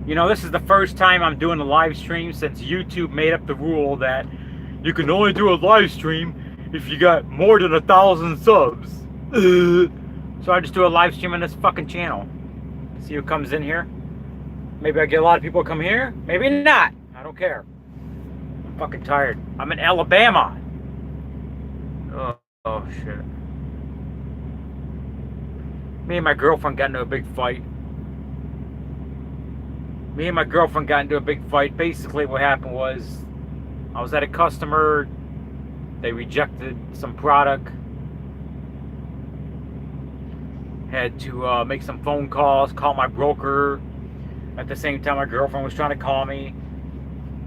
You know, this is the first time I'm doing a live stream since YouTube made up the rule that you can only do a live stream if you got more than 1,000 subs. So I just do a live stream on this fucking channel. See who comes in here. Maybe I get a lot of people come here. Maybe not. I don't care. I'm fucking tired. I'm in Alabama. Oh shit. Me and my girlfriend got into a big fight. Basically what happened was I was at a customer. They rejected some product. Had to make some phone calls, call my broker. At the same time, my girlfriend was trying to call me.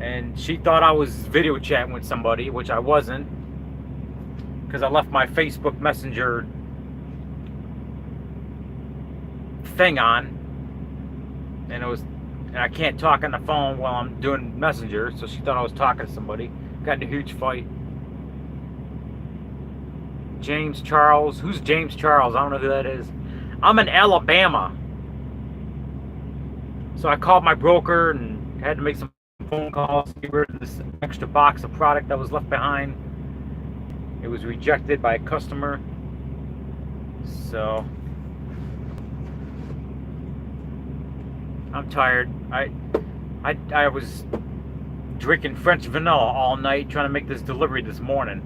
And she thought I was video chatting with somebody, which I wasn't. Because I left my Facebook Messenger thing on. And I can't talk on the phone while I'm doing Messenger. So she thought I was talking to somebody. Got in a huge fight. James Charles. Who's James Charles? I don't know who that is. I'm in Alabama. So I called my broker and had to make some phone calls to get rid of this extra box of product that was left behind. It was rejected by a customer. So I'm tired. I was drinking French vanilla all night trying to make this delivery this morning.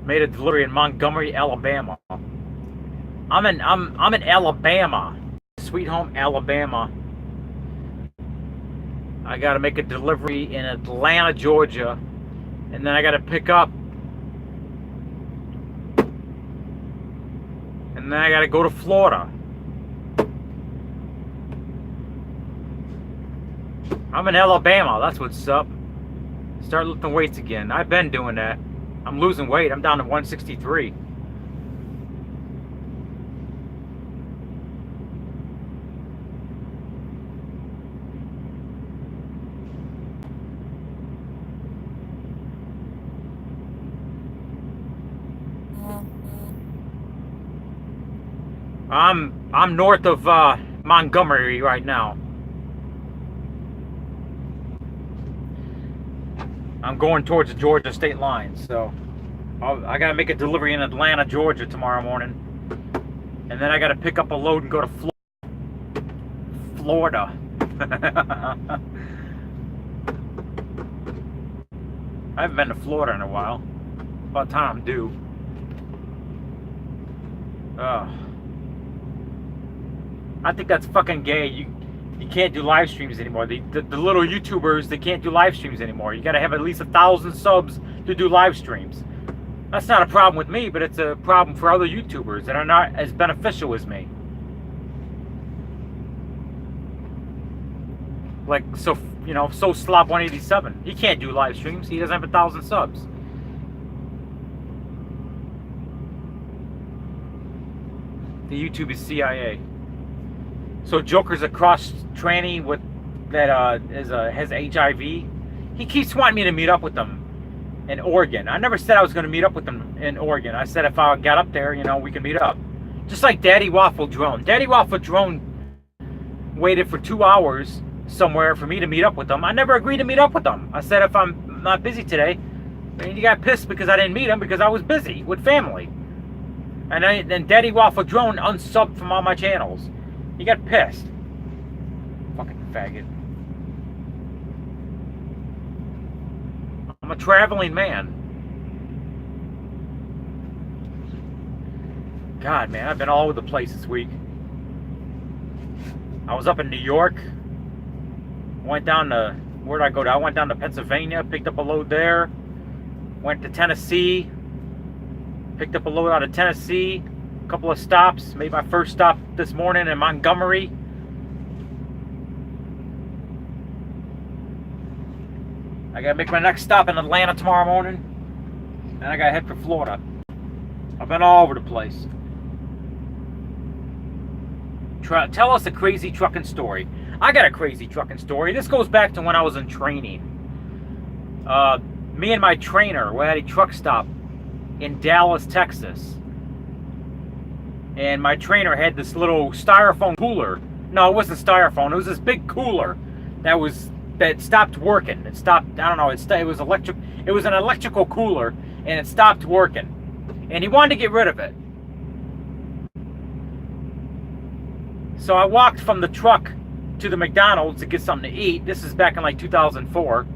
Made a delivery in Montgomery, Alabama. I'm in Alabama. Sweet home Alabama. I gotta make a delivery in Atlanta, Georgia. And then I gotta pick up. And then I gotta go to Florida. I'm in Alabama, that's what's up. Start lifting weights again. I've been doing that. I'm losing weight. I'm down to 163. I'm north of Montgomery right now. I'm going towards the Georgia state line, so I gotta make a delivery in Atlanta, Georgia tomorrow morning, and then I gotta pick up a load and go to Florida. I haven't been to Florida in a while. About time I'm due. I think that's fucking gay. You can't do live streams anymore. The little YouTubers, they can't do live streams anymore. You gotta have at least 1,000 subs to do live streams. That's not a problem with me, but it's a problem for other YouTubers that are not as beneficial as me. Like, so Slop 187. He can't do live streams. He doesn't have 1,000 subs. The YouTube is CIA. So Joker's a cross tranny with that has HIV. He keeps wanting me to meet up with them in Oregon. I never said I was going to meet up with them in Oregon. I said if I got up there, we can meet up. Just like Daddy Waffle Drone. Daddy Waffle Drone waited for 2 hours somewhere for me to meet up with them. I never agreed to meet up with them. I said if I'm not busy today, and he got pissed because I didn't meet him because I was busy with family. And then Daddy Waffle Drone unsubbed from all my channels. He got pissed. Fucking faggot. I'm a traveling man. God, man, I've been all over the place this week. I was up in New York. Went down to, where'd I go to? I went down to Pennsylvania, picked up a load there. Went to Tennessee. Picked up a load out of Tennessee. Couple of stops. Made my first stop this morning in Montgomery. I gotta make my next stop in Atlanta tomorrow morning. And I gotta head for Florida. I've been all over the place. Tell us a crazy trucking story. I got a crazy trucking story. This goes back to when I was in training. Me and my trainer were at a truck stop in Dallas, Texas. and my trainer had this little styrofoam cooler. No, it wasn't styrofoam. It was this big cooler that stopped working. It stopped. I don't know. It was electric. It was an electrical cooler, and it stopped working. And he wanted to get rid of it. So I walked from the truck to the McDonald's to get something to eat. This is back in like 2004.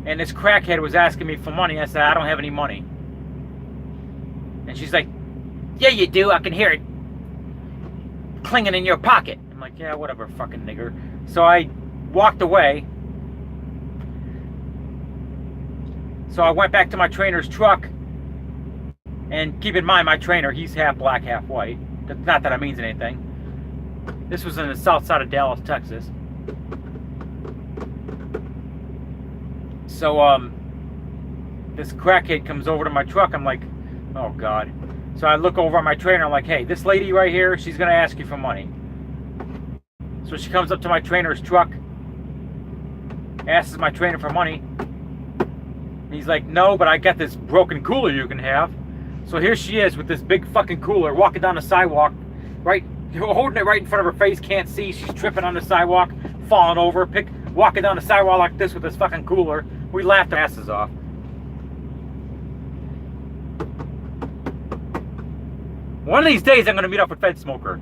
And this crackhead was asking me for money. I said, I don't have any money. And she's like, yeah, you do. I can hear it clinging in your pocket. I'm like, yeah, whatever, fucking nigger. So I walked away. So I went back to my trainer's truck. And keep in mind, my trainer, he's half black, half white. Not that it means anything. This was in the south side of Dallas, Texas. So, this crackhead comes over to my truck. I'm like, oh, God. So I look over at my trainer. I'm like, hey, this lady right here, she's going to ask you for money. So she comes up to my trainer's truck, asks my trainer for money. He's like, no, but I got this broken cooler you can have. So here she is with this big fucking cooler, walking down the sidewalk, right, holding it right in front of her face, can't see. She's tripping on the sidewalk, falling over, walking down the sidewalk like this with this fucking cooler. We laughed our asses off. One of these days, I'm going to meet up with Fed Smoker.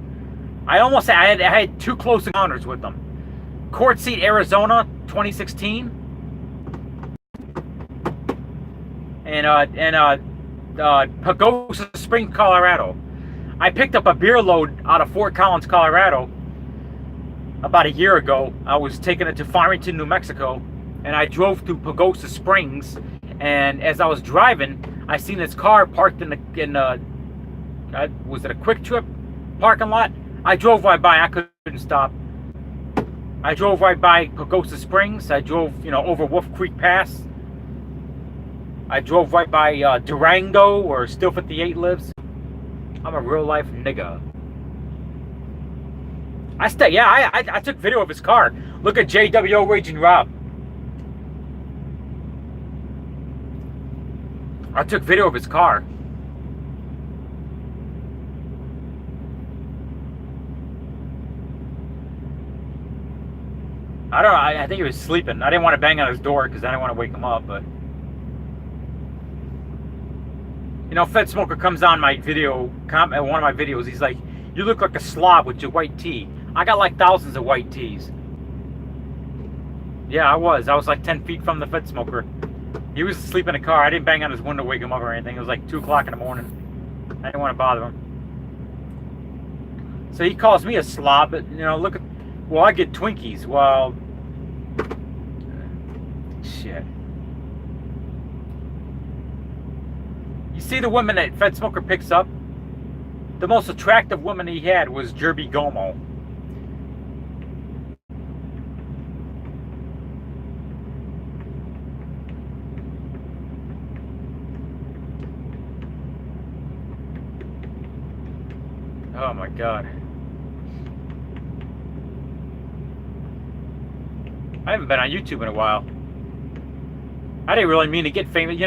I had two close encounters with them. Court Seat, Arizona, 2016, and Pagosa Springs, Colorado. I picked up a beer load out of Fort Collins, Colorado, about a year ago. I was taking it to Farmington, New Mexico, and I drove through Pagosa Springs. And as I was driving, I seen this car parked was it a Quick Trip parking lot? I drove right by. I couldn't stop. I drove right by Pagosa Springs. I drove, over Wolf Creek Pass. I drove right by Durango, where Steel 58 lives. I'm a real life nigga. I took video of his car. Look at JWO Raging Rob. I took video of his car. I think he was sleeping. I didn't want to bang on his door because I didn't want to wake him up, but Fed Smoker comes on my video, one of my videos. He's like, you look like a slob with your white tee. I got like thousands of white tees. Yeah, I was like 10 feet from the Fed Smoker. He was asleep in the car. I didn't bang on his window, wake him up or anything. It was like 2 o'clock in the morning. I didn't want to bother him. So he calls me a slob, but, look at, well, I get Twinkies. Well, shit. You see the women that Fed Smoker picks up? The most attractive woman he had was Jerby Gomo. Oh my God. I haven't been on YouTube in a while. I didn't really mean to get famous.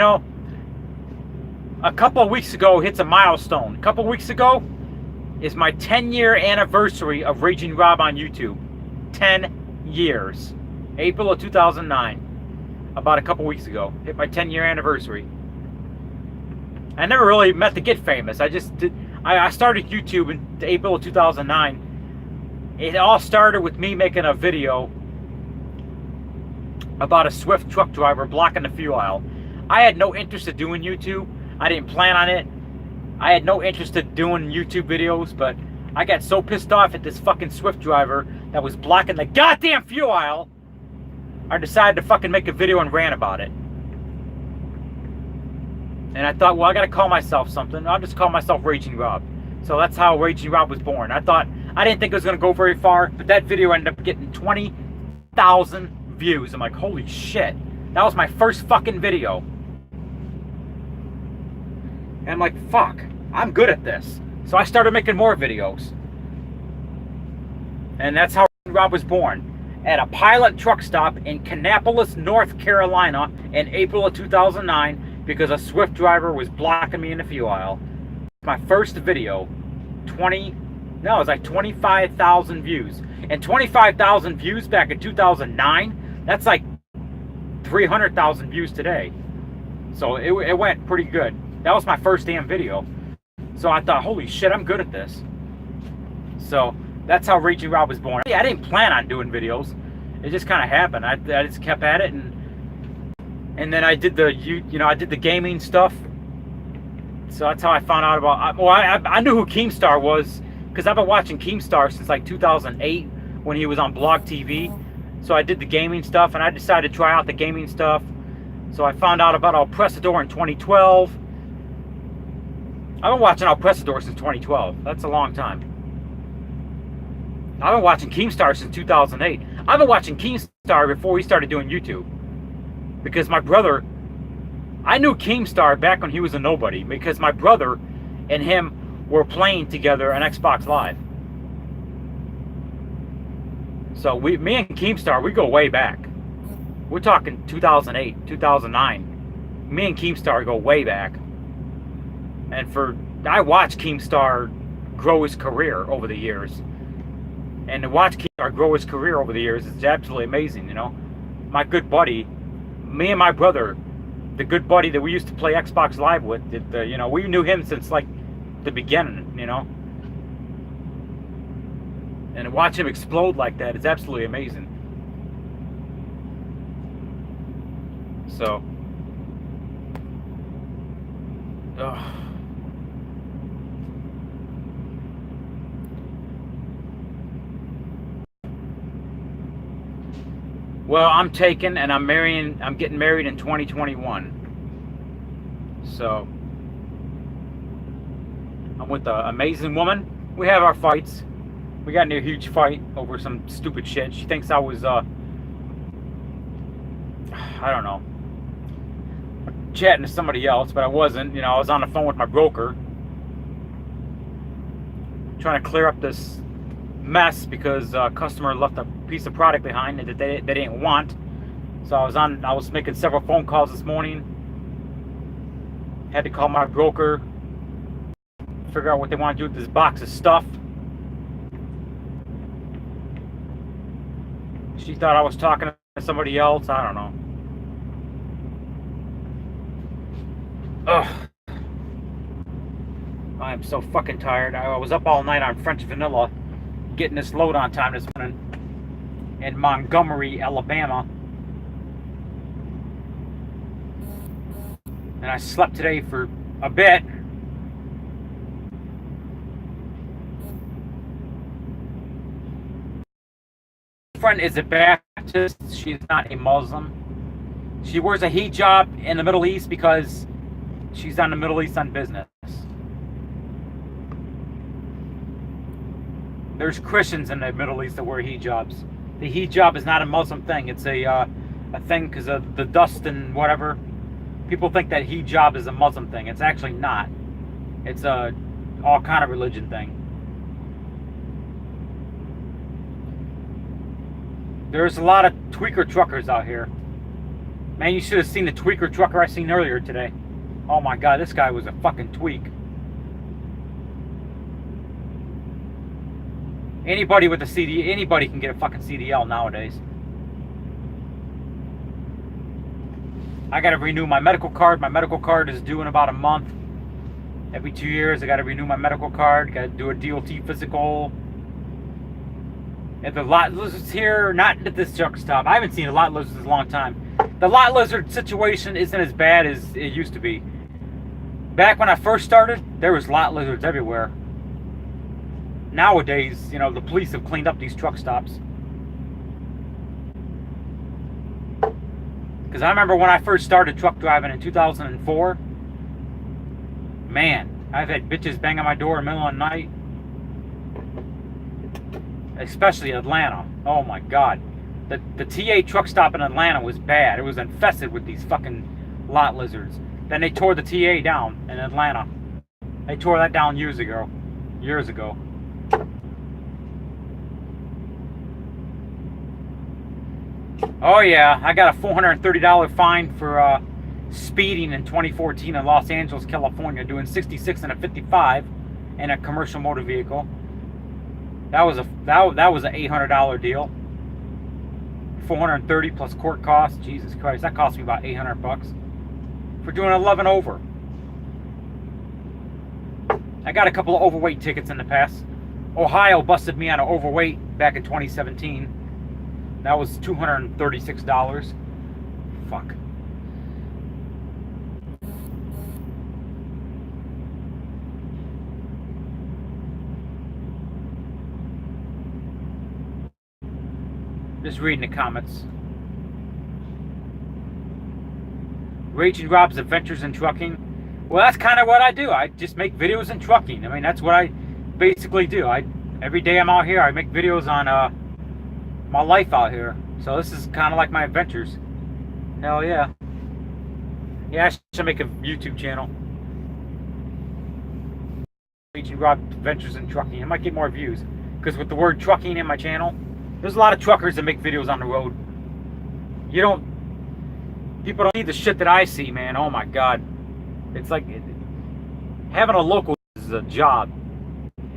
A couple of weeks ago hits a milestone. A couple of weeks ago is my 10-year anniversary of Raging Rob on YouTube. 10 years. April of 2009. About a couple weeks ago. Hit my 10-year anniversary. I never really meant to get famous. I started YouTube in April of 2009. It all started with me making a video about a Swift truck driver blocking the fuel aisle. I had no interest in doing YouTube. I didn't plan on it. I had no interest in doing YouTube videos, but I got so pissed off at this fucking Swift driver that was blocking the goddamn fuel aisle, I decided to fucking make a video and rant about it. And I thought, well, I gotta call myself something. I'll just call myself Raging Rob. So that's how Raging Rob was born. I didn't think it was gonna go very far, but that video ended up getting 20,000 views. I'm like, holy shit. That was my first fucking video. And I'm like, fuck, I'm good at this. So I started making more videos. And that's how Rob was born. At a pilot truck stop in Kannapolis, North Carolina in April of 2009. because a Swift driver was blocking me in the fuel aisle. My first video, it was like 25,000 views. And 25,000 views back in 2009, that's like 300,000 views today. So it went pretty good. That was my first damn video. So I thought, holy shit, I'm good at this. So that's how Raging Rob was born. Yeah, I didn't plan on doing videos. It just kind of happened. I just kept at it, and then I did I did the gaming stuff. So that's how I found out about. Well, I knew who Keemstar was because I've been watching Keemstar since like 2008 when he was on Blog TV. So I did the gaming stuff, and I decided to try out the gaming stuff. So I found out about Alpressador in 2012. I've been watching Alpressador since 2012. That's a long time. I've been watching Keemstar since 2008. I've been watching Keemstar before he started doing YouTube. Because my brother, I knew Keemstar back when he was a nobody. Because my brother and him were playing together on Xbox Live. So me and Keemstar, we go way back. We're talking 2008, 2009. Me and Keemstar go way back. And I watched Keemstar grow his career over the years. And to watch Keemstar grow his career over the years is absolutely amazing, you know. My good buddy, me and my brother, the good buddy that we used to play Xbox Live with, we knew him since like the beginning, you know. And to watch him explode like that is absolutely amazing. So, well, I'm taken and I'm getting married in 2021. So, I'm with an amazing woman. We have our fights. We got in a huge fight over some stupid shit. She thinks I was, I don't know, chatting to somebody else, but I wasn't. You know, I was on the phone with my broker trying to clear up this mess because a customer left a piece of product behind that they didn't want. So I was making several phone calls this morning. Had to call my broker, figure out what they want to do with this box of stuff. She thought I was talking to somebody else. I don't know. Ugh. I am so fucking tired. I was up all night on French vanilla getting this load on time this morning in Montgomery, Alabama. And I slept today for a bit. My friend is a Baptist. She's not a Muslim. She wears a hijab in the Middle East because she's on the Middle East on business. There's Christians in the Middle East that wear hijabs. The hijab is not a Muslim thing. It's a thing because of the dust and whatever. People think that hijab is a Muslim thing. It's actually not. It's a all kind of religion thing. There's a lot of tweaker truckers out here. Man, you should have seen the tweaker trucker I seen earlier today. Oh my God, this guy was a fucking tweak. Anybody with a CD, anybody can get a fucking CDL nowadays. I gotta renew my medical card. My medical card is due in about a month. Every 2 years, I gotta renew my medical card. Gotta do a DOT physical. And the lot lizards here, not at this truck stop. I haven't seen a lot lizards in a long time. The lot lizard situation isn't as bad as it used to be. Back when I first started, there was lot lizards everywhere. Nowadays, you know, the police have cleaned up these truck stops. Because I remember when I first started truck driving in 2004, man, I've had bitches bang on my door in the middle of the night. Especially Atlanta. Oh my God. The TA truck stop in Atlanta was bad. It was infested with these fucking lot lizards. Then they tore the TA down in Atlanta. They tore that down years ago. Oh yeah, I got a $430 fine for speeding in 2014 in Los Angeles, California, doing 66 and a 55 in a commercial motor vehicle. That was an $800 deal. 430 plus court costs. Jesus Christ, that cost me about 800 bucks for doing 11 over. I got a couple of overweight tickets in the past. Ohio busted me on an overweight back in 2017. That was $236. Fuck. Just reading the comments. Raging Rob's Adventures in Trucking. Well, that's kind of what I do. I just make videos in trucking. I mean, that's what I basically do. Every day I'm out here, I make videos on my life out here. So this is kind of like my adventures. Hell yeah. Yeah, I should make a YouTube channel. Raging Rob Adventures in Trucking. I might get more views. Because with the word trucking in my channel, there's a lot of truckers that make videos on the road. People don't see the shit that I see, man. Oh my God. It's like, having a local is a job.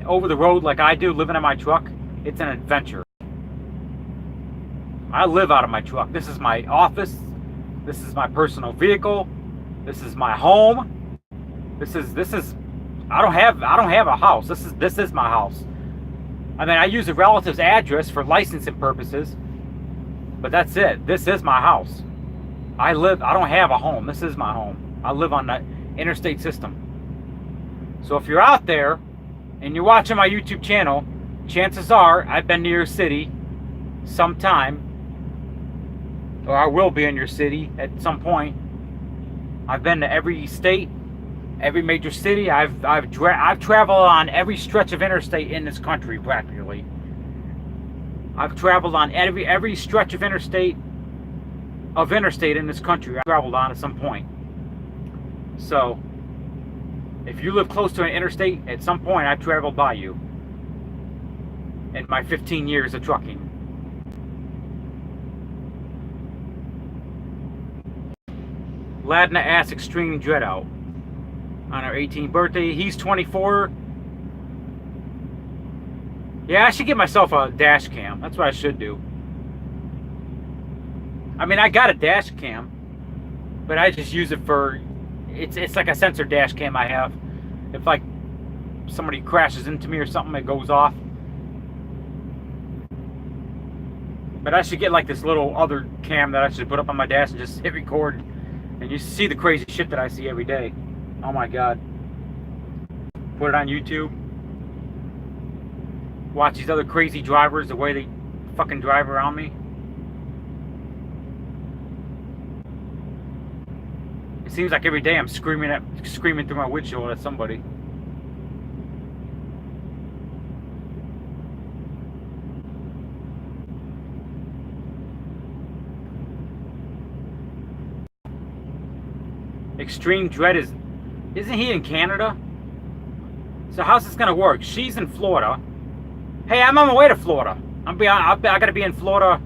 Over the road like I do, living in my truck, it's an adventure. I live out of my truck. This is my office. This is my personal vehicle. This is my home. This is I don't have a house. This is my house. I mean, I use a relative's address for licensing purposes, but that's it. This is my house. I don't have a home. This is my home. I live on the interstate system. So if you're out there and you're watching my YouTube channel, chances are I've been to your city sometime, or I will be in your city at some point. I've been to every state, every major city. I've traveled on every stretch of interstate in this country practically. I've traveled on every stretch of interstate in this country. I've traveled on at some point. So if you live close to an interstate, at some point I've traveled by you in my 15 years of trucking. Ladna asked Extreme Dread out on her 18th birthday. He's 24. Yeah, I should get myself a dash cam. That's what I should do. I mean, I got a dash cam, but I just use it for, it's like a sensor dash cam I have. If like somebody crashes into me or something, it goes off. But I should get like this little other cam that I should put up on my dash and just hit record. And you see the crazy shit that I see every day. Oh my God. Put it on YouTube. Watch these other crazy drivers, the way they fucking drive around me. It seems like every day I'm screaming through my windshield at somebody. Extreme Dread isn't he in Canada? So how's this gonna work? She's in Florida. Hey, I'm on my way to Florida. I gotta be in Florida.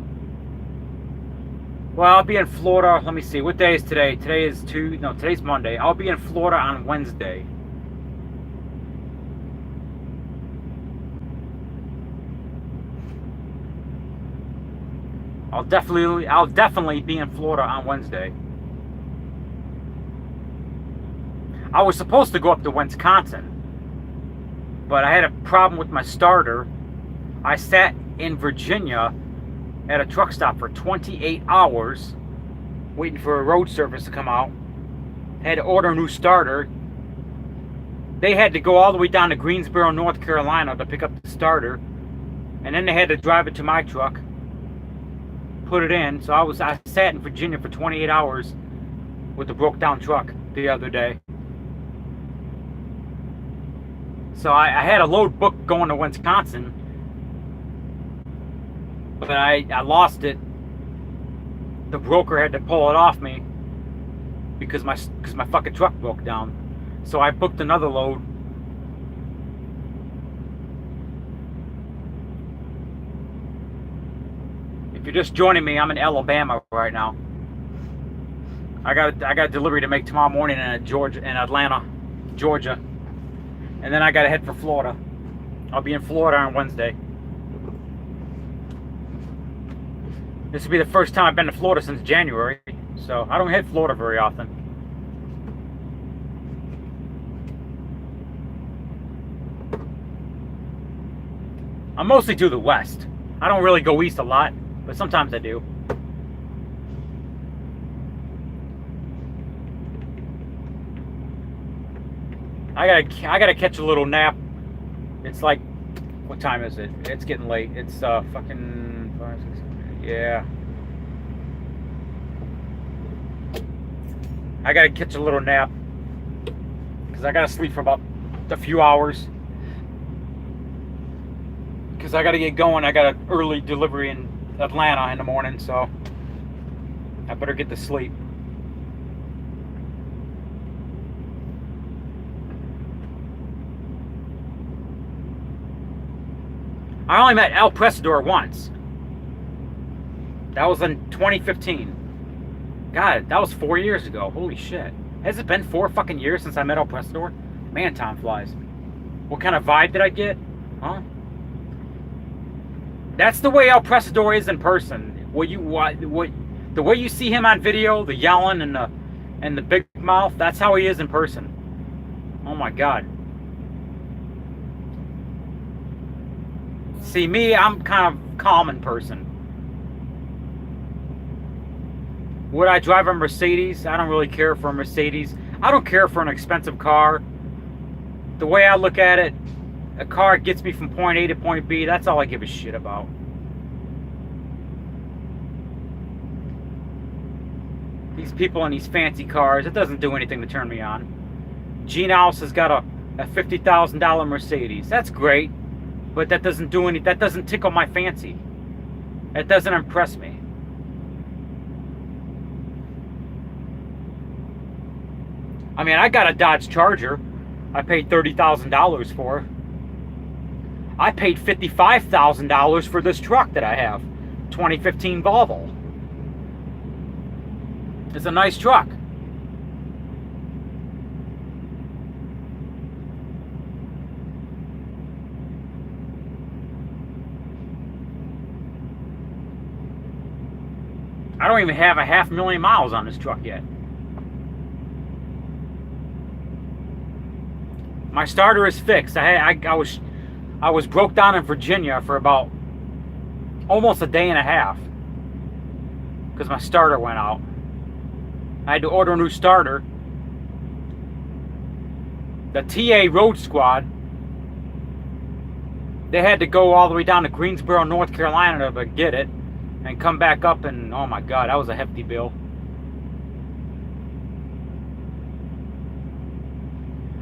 Well, I'll be in Florida. Let me see. What day is today? Today's Monday. I'll be in Florida on Wednesday. I'll definitely be in Florida on Wednesday. I was supposed to go up to Wisconsin, but I had a problem with my starter. I sat in Virginia at a truck stop for 28 hours waiting for a road service to come out. Had to order a new starter. They had to go all the way down to Greensboro, North Carolina to pick up the starter, and then they had to drive it to my truck, put it in. So I sat in Virginia for 28 hours with a broke down truck the other day. So I had a load booked going to Wisconsin, but I lost it. The broker had to pull it off me because my fucking truck broke down. So I booked another load. If you're just joining me, I'm in Alabama right now. I got delivery to make tomorrow morning in Atlanta, Georgia, and then I got to head for Florida. I'll be in Florida on Wednesday. This will be the first time I've been to Florida since January, so I don't hit Florida very often. I mostly do the west. I don't really go east a lot, but sometimes I do. I gotta catch a little nap. It's like, what time is it? It's getting late. It's fucking 5, 6, 7, yeah. I gotta catch a little nap because I gotta sleep for about a few hours. Because I gotta get going. I got an early delivery in Atlanta in the morning, so I better get to sleep. I only met El Prestador once. That was in 2015. God, that was 4 years ago. Holy shit. Has it been 4 fucking years since I met El Prestador? Man, time flies. What kind of vibe did I get? Huh? That's the way El Prestador is in person. The way you see him on video, the yelling and the big mouth, that's how he is in person. Oh my God. See, me, I'm kind of calm in person. Would I drive a Mercedes? I don't really care for a Mercedes. I don't care for an expensive car. The way I look at it, a car gets me from point A to point B. That's all I give a shit about. These people in these fancy cars, it doesn't do anything to turn me on. Gene House has got a $50,000 Mercedes. That's great, but that doesn't do any. That doesn't tickle my fancy. It doesn't impress me. I mean, I got a Dodge Charger. I paid $30,000 for. I paid $55,000 for this truck that I have, 2015 Volvo. It's a nice truck. I don't even have 500,000 miles on this truck yet. My starter is fixed. I was broke down in Virginia for about almost a day and a half because my starter went out. I had to order a new starter. The TA Road Squad, they had to go all the way down to Greensboro, North Carolina to get it and come back up, and oh my God, that was a hefty bill.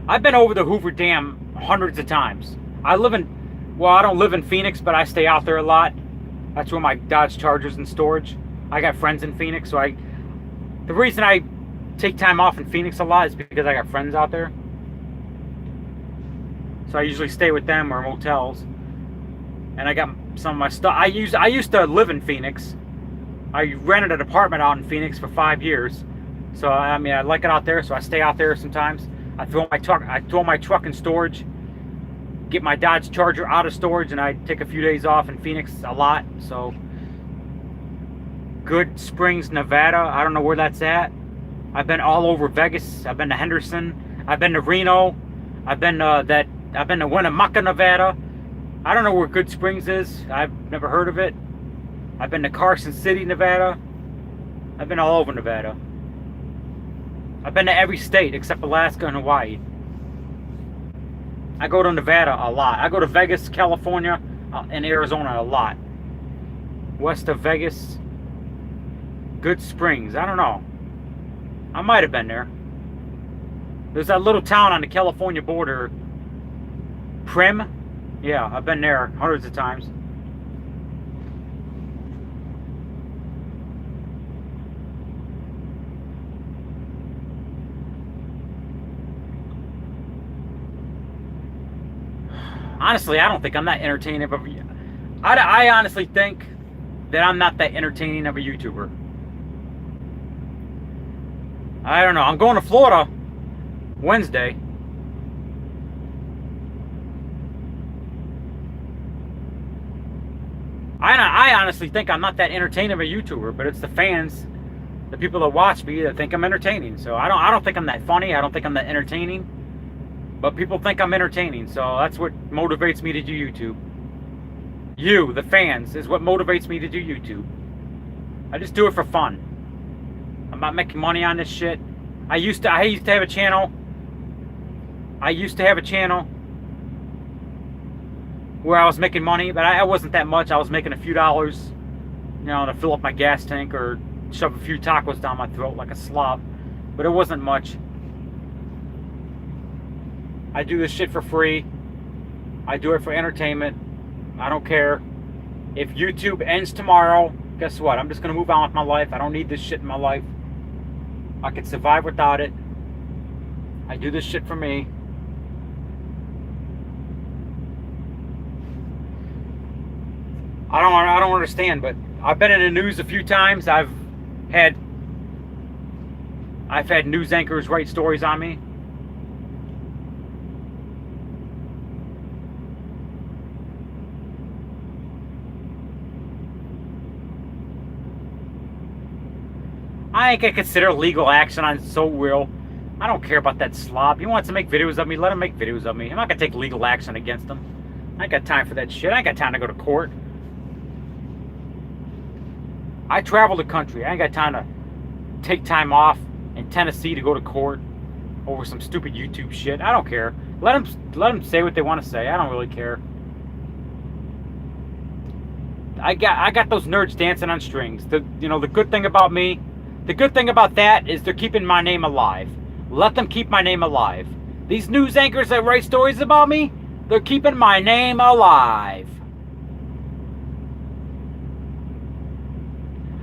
I've been over the Hoover Dam hundreds of times. I don't live in Phoenix, but I stay out there a lot. That's where my Dodge Charger's in storage. I got friends in Phoenix, so the reason I take time off in Phoenix a lot is because I got friends out there. So I usually stay with them or motels. And I got some of my stuff. I used to live in Phoenix. I rented an apartment out in Phoenix for 5 years. So I mean, I like it out there, so I stay out there sometimes. I throw my truck in storage, get my Dodge Charger out of storage, and I take a few days off in Phoenix a lot. So Good Springs, Nevada. I don't know where that's at. I've been all over Vegas. I've been to Henderson. I've been to Reno. I've been to Winnemucca, Nevada. I don't know where Good Springs is. I've never heard of it. I've been to Carson City, Nevada. I've been all over Nevada. I've been to every state except Alaska and Hawaii. I go to Nevada a lot. I go to Vegas, California, and Arizona a lot. West of Vegas. Good Springs. I don't know. I might have been there. There's that little town on the California border. Prim. Yeah, I've been there hundreds of times. Honestly, I don't think I'm that entertaining of a... I honestly think that I'm not that entertaining of a YouTuber. I don't know. I'm going to Florida Wednesday. I honestly think I'm not that entertaining of a YouTuber, but it's the fans, the people that watch me, that think I'm entertaining. So I don't think I'm that funny. I don't think I'm that entertaining. But people think I'm entertaining, so that's what motivates me to do YouTube. You, the fans, is what motivates me to do YouTube. I just do it for fun. I'm not making money on this shit. I used to have a channel. Where I was making money, but I wasn't that much. I was making a few dollars, to fill up my gas tank or shove a few tacos down my throat like a slob. But it wasn't much. I do this shit for free. I do it for entertainment. I don't care. If YouTube ends tomorrow, guess what? I'm just going to move on with my life. I don't need this shit in my life. I can survive without it. I do this shit for me. I don't understand, but I've been in the news a few times. I've had news anchors write stories on me. I ain't gonna consider legal action on So Real. I don't care about that slob. He wants to make videos of me, let him make videos of me. I'm not gonna take legal action against him. I ain't got time for that shit. I ain't got time to go to court. I travel the country. I ain't got time to take time off in Tennessee to go to court over some stupid YouTube shit. I don't care. Let them say what they want to say. I don't really care. I got those nerds dancing on strings. The good thing about me, the good thing about that is they're keeping my name alive. Let them keep my name alive. These news anchors that write stories about me, they're keeping my name alive.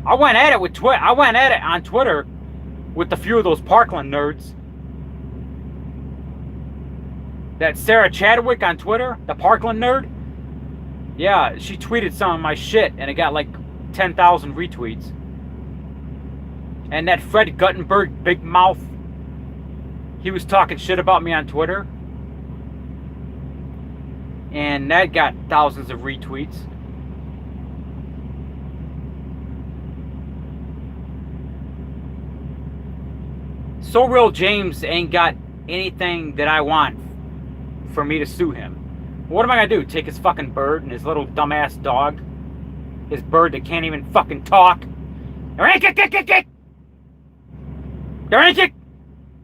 I went at it on Twitter with a few of those Parkland nerds. That Sarah Chadwick on Twitter, the Parkland nerd. Yeah, she tweeted some of my shit and it got like 10,000 retweets. And that Fred Guttenberg big mouth, he was talking shit about me on Twitter. And that got thousands of retweets. So Real James ain't got anything that I want for me to sue him. What am I gonna do? Take his fucking bird and his little dumbass dog? His bird that can't even fucking talk?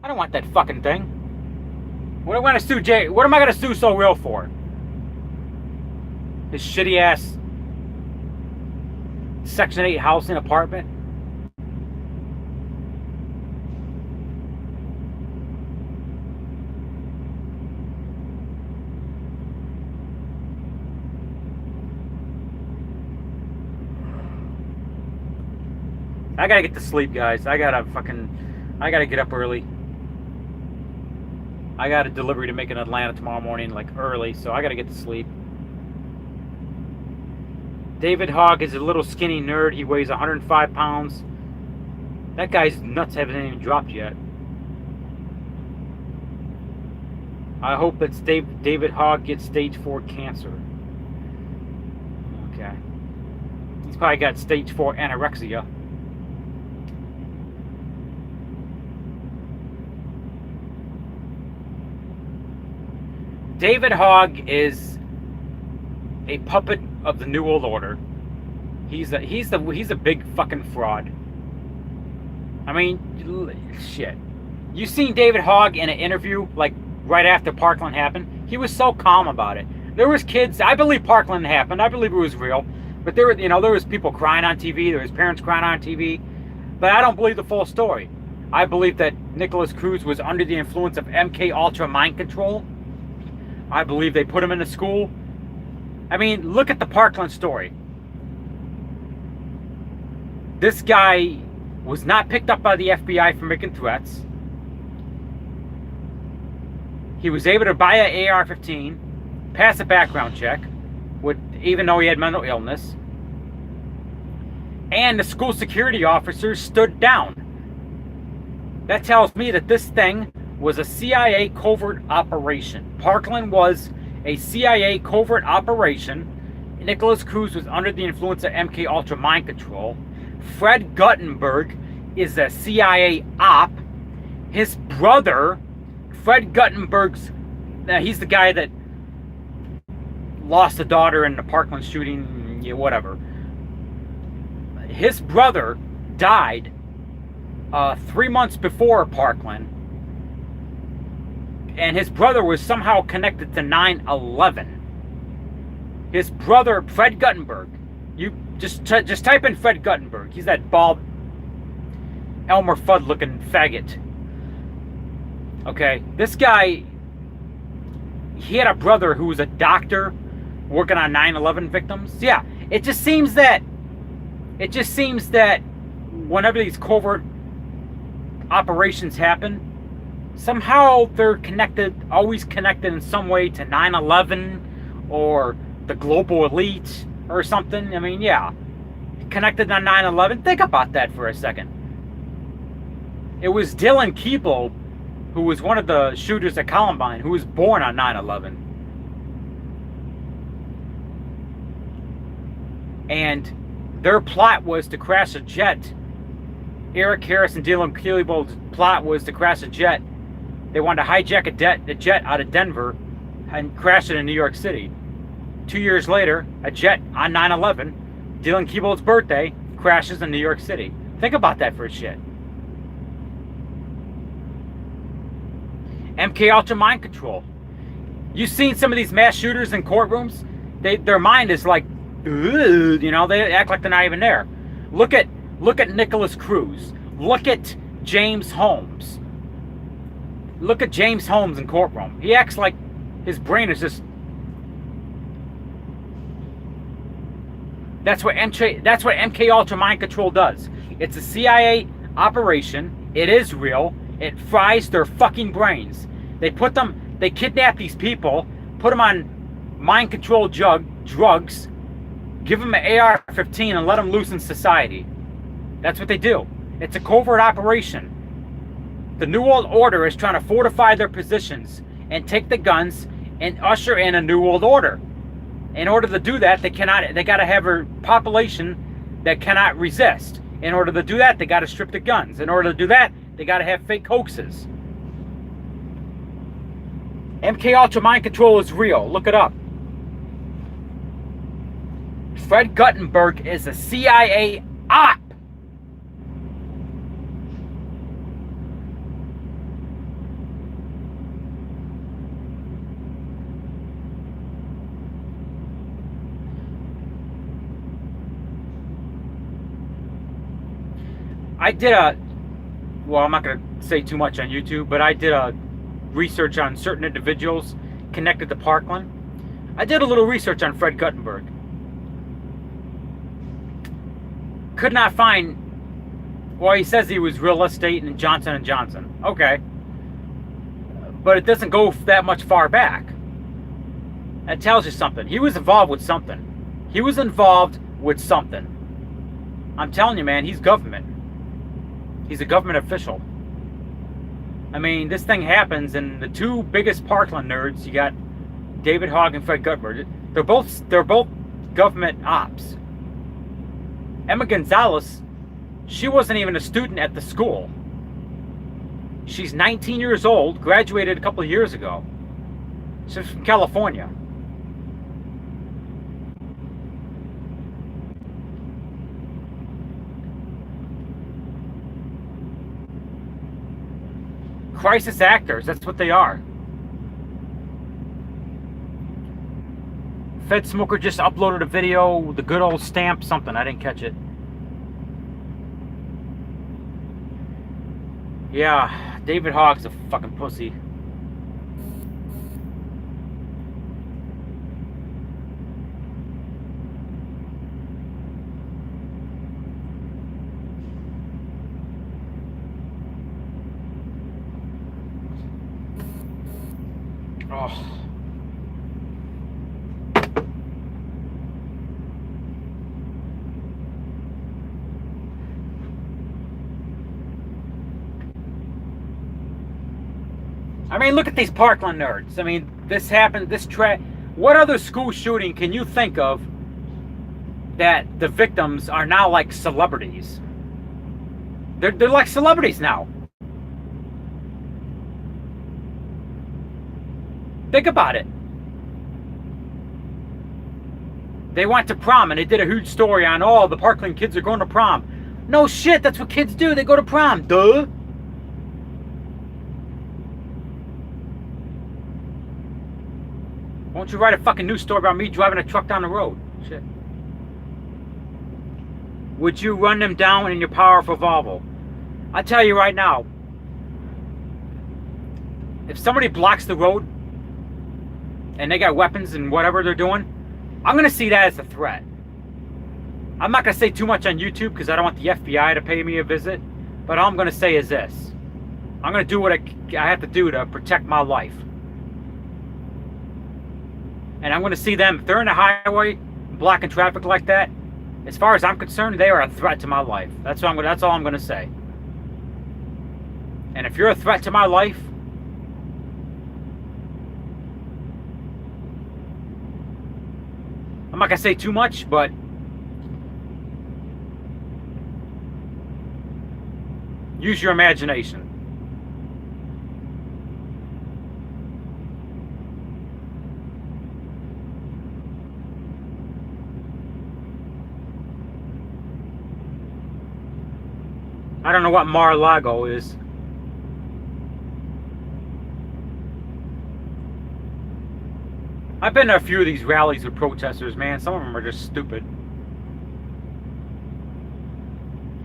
I don't want that fucking thing. What am I gonna sue Jay? What am I gonna sue So Real for? His shitty ass Section 8 housing apartment? I gotta get to sleep, guys. I gotta get up early. I got a delivery to make in Atlanta tomorrow morning, like early, so I gotta get to sleep. David Hogg is a little skinny nerd. He weighs 105 pounds. That guy's nuts haven't even dropped yet. I hope that David Hogg gets stage 4 cancer. Okay. He's probably got stage 4 anorexia. David Hogg is a puppet of the New World Order. He's a big fucking fraud. I mean, shit. You seen David Hogg in an interview like right after Parkland happened? He was so calm about it. There was kids. I believe Parkland happened. I believe it was real. But there was people crying on TV. There was parents crying on TV. But I don't believe the full story. I believe that Nicholas Cruz was under the influence of MK Ultra mind control. I believe they put him in the school. I mean, look at the Parkland story. This guy was not picked up by the FBI for making threats. He was able to buy an AR-15, pass a background check, even though he had mental illness. And the school security officers stood down. That tells me that this thing was a CIA covert operation. Parkland was a CIA covert operation. Nikolas Cruz was under the influence of MK Ultra mind control. Fred Guttenberg is a CIA op. His brother, Fred Guttenberg's, he's the guy that lost a daughter in the Parkland shooting, yeah, whatever. His brother died 3 months before Parkland, and his brother was somehow connected to 9/11. His brother, Fred Guttenberg, you just type in Fred Guttenberg. He's that bald Elmer Fudd looking faggot. Okay, this guy, he had a brother who was a doctor working on 9/11 victims. Yeah, it just seems that whenever these covert operations happen, somehow they're connected, always connected in some way to 9/11 or the global elite or something. I mean, yeah, connected to 9/11. Think about that for a second. It was Dylan Keeble, who was one of the shooters at Columbine, who was born on 9/11. And their plot was to crash a jet. Eric Harris and Dylan Keeble's plot was to crash a jet. They wanted to hijack a jet out of Denver and crash it in New York City. 2 years later, a jet on 9/11, Dylan Keeble's birthday, crashes in New York City. Think about that for a shit. MK Ultra mind control. You've seen some of these mass shooters in courtrooms. Their mind is like, you know, they act like they're not even there. Look at Nikolas Cruz. Look at James Holmes. Look at James Holmes in courtroom. He acts like his brain is just. That's what MK Ultra mind control does. It's a CIA operation. It is real. It fries their fucking brains. They kidnap these people, put them on mind control drugs, give them an AR-15 and let them loose in society. That's what they do. It's a covert operation. The New World Order is trying to fortify their positions and take the guns and usher in a New World Order. In order to do that, they got to have a population that cannot resist. In order to do that, they got to strip the guns. In order to do that, they got to have fake hoaxes. MK Ultra mind control is real. Look it up. Fred Guttenberg is a CIA op. I'm not going to say too much on YouTube, but I did a research on certain individuals connected to Parkland. I did a little research on Fred Guttenberg. Could not find, well, he says he was real estate and Johnson & Johnson. Okay. But it doesn't go that much far back. That tells you something. He was involved with something. I'm telling you, man, he's government. He's a government official. I mean, this thing happens, and the two biggest Parkland nerds, you got David Hogg and Fred Guttenberg. They're both government ops. Emma Gonzalez, she wasn't even a student at the school. She's 19 years old, graduated a couple of years ago. She's from California. Crisis actors, that's what they are. Fed Smoker just uploaded a video, the good old stamp something, I didn't catch it. Yeah, David Hogg's a fucking pussy. Oh. I mean, look at these Parkland nerds. I mean, this happened, what other school shooting can you think of that the victims are now like celebrities? They're like celebrities now. Think about it. They went to prom and they did a huge story on, oh, the Parkland kids are going to prom. No shit, that's what kids do. They go to prom. Duh. Won't you write a fucking news story about me driving a truck down the road? Shit. Would you run them down in your powerful Volvo? I tell you right now, if somebody blocks the road and they got weapons and whatever they're doing, I'm going to see that as a threat. I'm not going to say too much on YouTube because I don't want the FBI to pay me a visit. But all I'm going to say is this. I'm going to do what I have to do to protect my life. And I'm going to see them, if they're in the highway, blocking traffic like that, as far as I'm concerned, they are a threat to my life. That's all I'm going to say. And if you're a threat to my life, I'm not going to say too much, but use your imagination. I don't know what Mar-a-Lago is. I've been to a few of these rallies with protesters, man. Some of them are just stupid.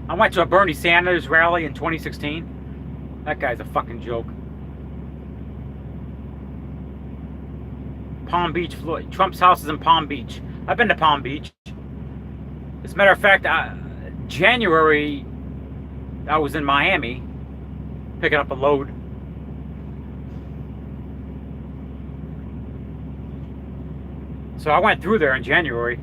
I went to a Bernie Sanders rally in 2016. That guy's a fucking joke. Palm Beach, Florida. Trump's house is in Palm Beach. I've been to Palm Beach. As a matter of fact, January, I was in Miami picking up a load. So I went through there in January.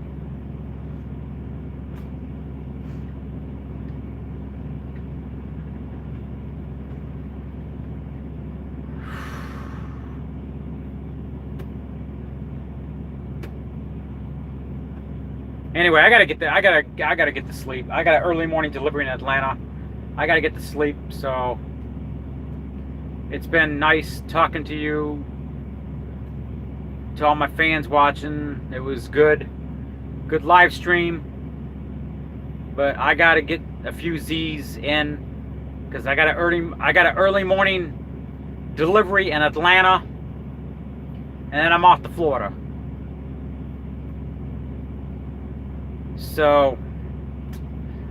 Anyway, I gotta get to sleep. I got an early morning delivery in Atlanta. I gotta get to sleep. So it's been nice talking to you, to all my fans watching. It was good live stream. But I gotta get a few Z's in because I got an early morning delivery in Atlanta, and then I'm off to Florida. So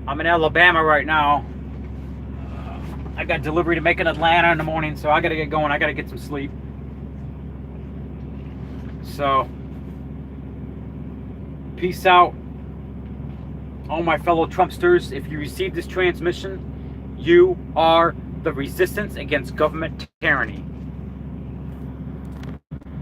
I'm in Alabama right now. I got delivery to make in Atlanta in the morning, so I gotta get going. I gotta get some sleep. So peace out, all my fellow Trumpsters. If you receive this transmission, you are the resistance against government tyranny.